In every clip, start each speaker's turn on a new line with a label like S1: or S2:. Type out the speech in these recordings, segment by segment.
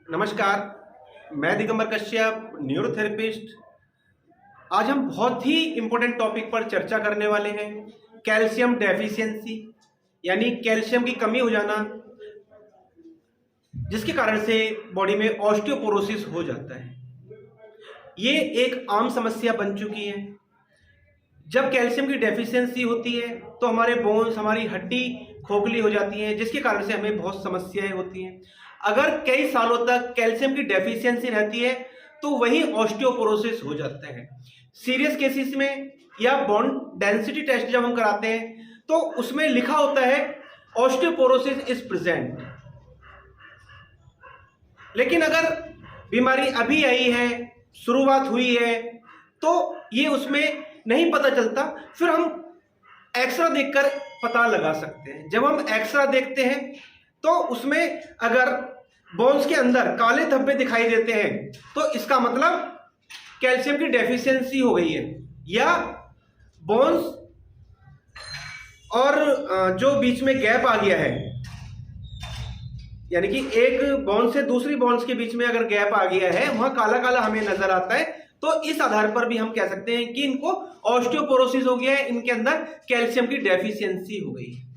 S1: नमस्कार, मैं दिगंबर कश्यप, न्यूरोथेरेपिस्ट। आज हम बहुत ही इम्पोर्टेंट टॉपिक पर चर्चा करने वाले हैं, कैल्शियम डेफिशिएंसी, यानी कैल्शियम की कमी हो जाना, जिसके कारण से बॉडी में ऑस्टियोपोरोसिस हो जाता है। ये एक आम समस्या बन चुकी है। जब कैल्शियम की डेफिशिएंसी होती है तो हमारे बोन्स, हमारी हड्डी खोखली हो जाती है, जिसके कारण से हमें बहुत समस्याएं होती हैं। अगर कई सालों तक कैल्शियम की डेफिशिएंसी रहती है तो वही ऑस्टियोपोरोसिस हो जाता है। सीरियस केसेस में या बोन डेंसिटी टेस्ट जब हम कराते हैं तो उसमें लिखा होता है ऑस्टियोपोरोसिस इज प्रेजेंट। लेकिन अगर बीमारी अभी आई है, शुरुआत हुई है, तो ये उसमें नहीं पता चलता। फिर हम एक्सरा देखकर पता लगा सकते हैं। जब हम एक्सरा देखते हैं तो उसमें अगर बोन्स के अंदर काले धब्बे दिखाई देते हैं तो इसका मतलब कैल्शियम की डेफिशिएंसी हो गई है, या बोन्स और जो बीच में गैप आ गया है, यानी कि एक बोन से दूसरी बोन्स के बीच में अगर गैप आ गया है, वहां काला काला हमें नजर आता है, तो इस आधार पर भी हम कह सकते हैं कि इनको ऑस्टियोपोरोसिस हो गया है, इनके अंदर कैल्शियम की डेफिशिएंसी हो गई है।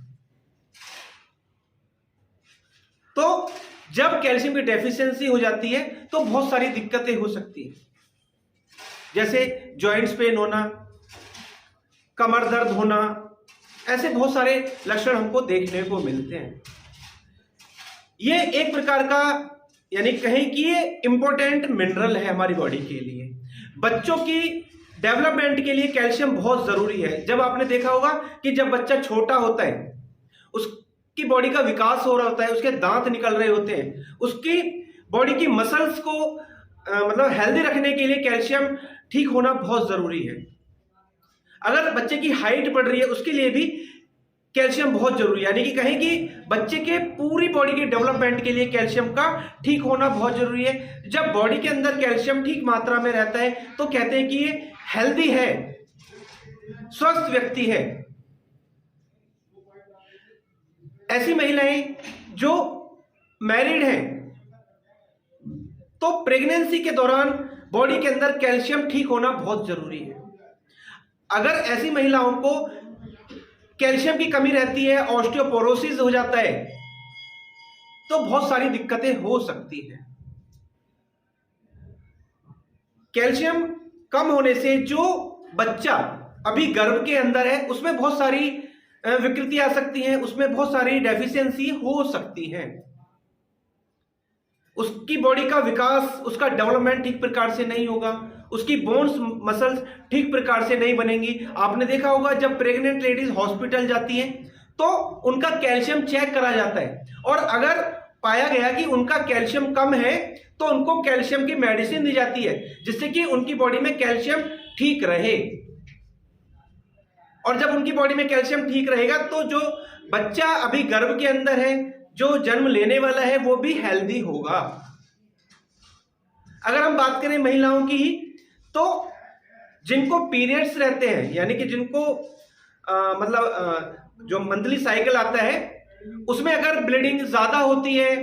S1: तो जब कैल्शियम की डेफिशिएंसी हो जाती है तो बहुत सारी दिक्कतें हो सकती हैं, जैसे जॉइंट्स पेन होना, कमर दर्द होना, ऐसे बहुत सारे लक्षण हमको देखने को मिलते हैं। ये एक प्रकार का, यानी कहें कि ये इंपॉर्टेंट मिनरल है हमारी बॉडी के लिए। बच्चों की डेवलपमेंट के लिए कैल्शियम बहुत जरूरी है। जब आपने देखा होगा कि जब बच्चा छोटा होता है, उसकी बॉडी का विकास हो रहा होता है, उसके दांत निकल रहे होते हैं, उसकी बॉडी की मसल्स को मतलब हेल्दी रखने के लिए कैल्शियम ठीक होना बहुत जरूरी है। अगर बच्चे की हाइट बढ़ रही है उसके लिए भी कैल्शियम बहुत जरूरी है, यानी कि कहें कि बच्चे के पूरी बॉडी के डेवलपमेंट के लिए कैल्शियम का ठीक होना बहुत जरूरी है। जब बॉडी के अंदर कैल्शियम ठीक मात्रा में रहता है तो कहते हैं कि ये हेल्दी है, स्वस्थ व्यक्ति है। ऐसी महिलाएं जो मैरिड हैं तो प्रेगनेंसी के दौरान बॉडी के अंदर कैल्शियम ठीक होना बहुत जरूरी है। अगर ऐसी महिलाओं को कैल्शियम की कमी रहती है, ऑस्टियोपोरोसिस हो जाता है, तो बहुत सारी दिक्कतें हो सकती हैं। कैल्शियम कम होने से जो बच्चा अभी गर्भ के अंदर है उसमें बहुत सारी विकृति आ सकती हैं, उसमें बहुत सारी डेफिशिएंसी हो सकती है। उसकी बॉडी का विकास, उसका डेवलपमेंट ठीक प्रकार से नहीं होगा, उसकी बोन्स मसल्स ठीक प्रकार से नहीं बनेंगी। आपने देखा होगा जब प्रेग्नेंट लेडीज हॉस्पिटल जाती हैं तो उनका कैल्शियम चेक करा जाता है, और अगर पाया गया कि उनका कैल्शियम कम है तो उनको कैल्शियम की मेडिसिन दी जाती है, जिससे कि उनकी बॉडी में कैल्शियम ठीक रहे। और जब उनकी बॉडी में कैल्शियम ठीक रहेगा तो जो बच्चा अभी गर्भ के अंदर है, जो जन्म लेने वाला है, वो भी हेल्दी होगा। अगर हम बात करें महिलाओं की, तो जिनको पीरियड्स रहते हैं, यानी कि जिनको जो मंथली साइकिल आता है उसमें अगर ब्लीडिंग ज्यादा होती है,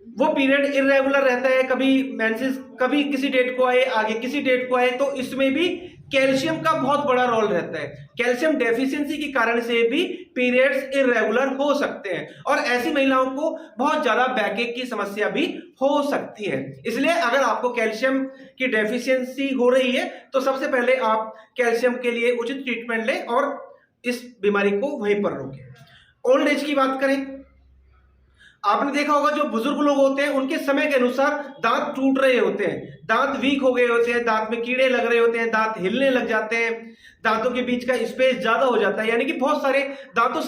S1: वो पीरियड इरेगुलर रहता है, कभी मेंसेस कभी किसी डेट को आए, आगे किसी डेट को आए, तो इसमें भी कैल्शियम का बहुत बड़ा रोल रहता है। कैल्शियम डेफिशिएंसी के कारण से भी पीरियड्स इरेगुलर हो सकते हैं, और ऐसी महिलाओं को बहुत ज्यादा बैकएक की समस्या भी हो सकती है। इसलिए अगर आपको कैल्शियम की डेफिशिएंसी हो रही है तो सबसे पहले आप कैल्शियम के लिए उचित ट्रीटमेंट लें और इस बीमारी को वहीं पर रोकें। ओल्ड एज की बात करें, आपने देखा होगा जो बुजुर्ग लोग होते हैं उनके समय के अनुसार दांत टूट रहे होते हैं, दांत वीक हो गए होते हैं, दांत में कीड़े लग रहे होते हैं, दांत हिलने लग जाते हैं, दांतों के बीच का स्पेस ज्यादा हो जाता है, यानी कि बहुत सारे दांतों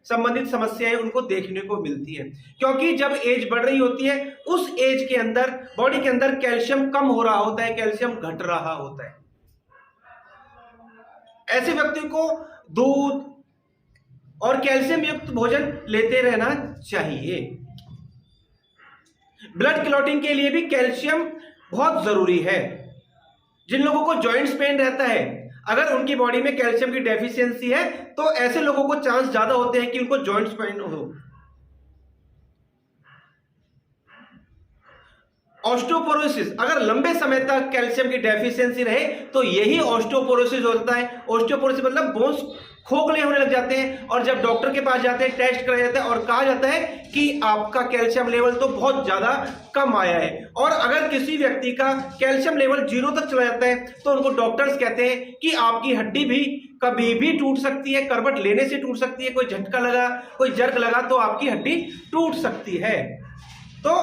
S1: संबंधित समस्याएं उनको देखने को मिलती है। क्योंकि जब एज बढ़ रही होती है उस एज के अंदर बॉडी के अंदर कैल्शियम कम हो रहा होता है, कैल्शियम घट रहा होता है। ऐसे व्यक्ति को दूध और कैल्शियम युक्त भोजन लेते रहना चाहिए। ब्लड क्लॉटिंग के लिए भी कैल्शियम बहुत जरूरी है। जिन लोगों को जॉइंट्स पेन रहता है, अगर उनकी बॉडी में कैल्शियम की डेफिशिएंसी है तो ऐसे लोगों को चांस ज्यादा होते हैं कि उनको जॉइंट्स पेन हो। ऑस्टियोपोरोसिस, अगर लंबे समय तक कैल्शियम की डेफिशिएंसी रहे तो यही ऑस्टियोपोरोसिस होता है। ऑस्टियोपोरोसिस मतलब बोन्स खोखले होने लग जाते हैं, और जब डॉक्टर के पास जाते हैं, टेस्ट कराया जाता है और कहा जाता है कि आपका कैल्शियम लेवल तो बहुत ज्यादा कम आया है। और अगर किसी व्यक्ति का कैल्शियम लेवल 0 तक चला जाता है तो उनको डॉक्टर्स कहते हैं कि आपकी हड्डी भी कभी भी टूट सकती है, करवट लेने से टूट सकती है, कोई झटका लगा, कोई जर्क लगा तो आपकी हड्डी टूट सकती है। तो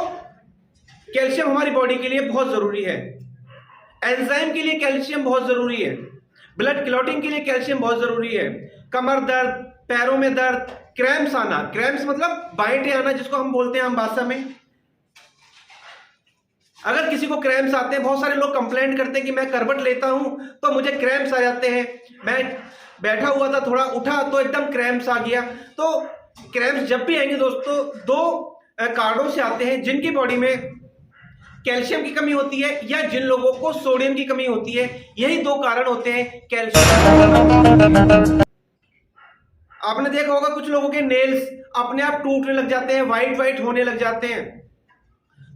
S1: कैल्शियम हमारी बॉडी के लिए बहुत जरूरी है। एंजाइम के लिए कैल्शियम बहुत जरूरी है। ब्लड क्लॉटिंग के लिए कैल्शियम बहुत जरूरी है। कमर दर्द, पैरों में दर्द, क्रैम्प्स आना, क्रैम्प्स मतलब बाइंटे आना जिसको हम बोलते हैं हम भाषा में, अगर किसी को क्रैम्प्स आते हैं, बहुत सारे लोग कंप्लेंट करते हैं कि मैं करवट लेता हूं तो मुझे क्रैम्प्स आ जाते हैं, मैं बैठा हुआ था थोड़ा उठा तो एकदम क्रैम्प्स आ गया। तो क्रैम्प्स जब भी आएंगे दोस्तों, दो कारणों से आते हैं, जिनकी बॉडी में कैल्शियम की कमी होती है या जिन लोगों को सोडियम की कमी होती है, यही दो कारण होते हैं कैल्शियम। आपने देखा होगा कुछ लोगों के नेल्स अपने आप टूटने लग जाते हैं, वाइट वाइट होने लग जाते हैं,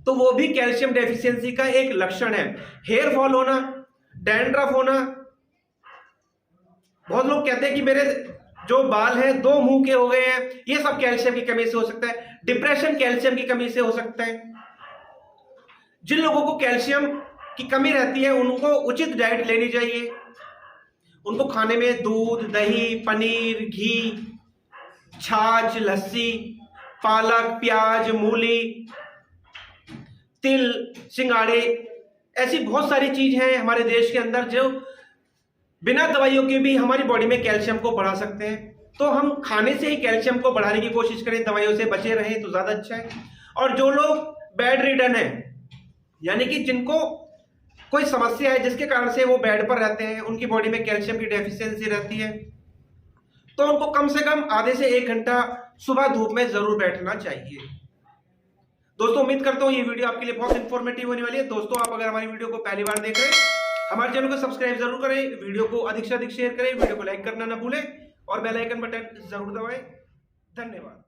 S1: तो वो भी कैल्शियम डेफिशिएंसी का एक लक्षण है। हेयर फॉल होना, डैंड्रफ होना, बहुत लोग कहते हैं कि मेरे जो बाल हैं 2 मुंह के हो गए हैं, ये सब कैल्शियम की कमी से हो सकता है। डिप्रेशन कैल्शियम की कमी से हो सकता है। जिन लोगों को कैल्शियम की कमी रहती है उनको उचित डाइट लेनी चाहिए। उनको खाने में दूध, दही, पनीर, घी, छाछ, लस्सी, पालक, प्याज, मूली, तिल, सिंगाड़े, ऐसी बहुत सारी चीज हैं हमारे देश के अंदर जो बिना दवाइयों के भी हमारी बॉडी में कैल्शियम को बढ़ा सकते हैं। तो हम खाने से ही कैल्शियम को बढ़ाने की कोशिश करें, दवाइयों से बचे रहें तो ज्यादा अच्छा है। और जो लोग बेड रिडन है, यानी कि जिनको कोई समस्या है जिसके कारण से वो बेड पर रहते हैं, उनकी बॉडी में कैल्शियम की डेफिशिएंसी रहती है, तो उनको कम से कम आधे से 1 घंटा सुबह धूप में जरूर बैठना चाहिए। दोस्तों उम्मीद करता हूं ये वीडियो आपके लिए बहुत इंफॉर्मेटिव होने वाली है। दोस्तों आप अगर हमारी वीडियो को पहली बार देख रहे हैं, हमारे चैनल को सब्सक्राइब जरूर करें, वीडियो को अधिक से अधिक शेयर करें, वीडियो को लाइक करना ना भूलें और बेल आइकन बटन जरूर दबाएं। धन्यवाद।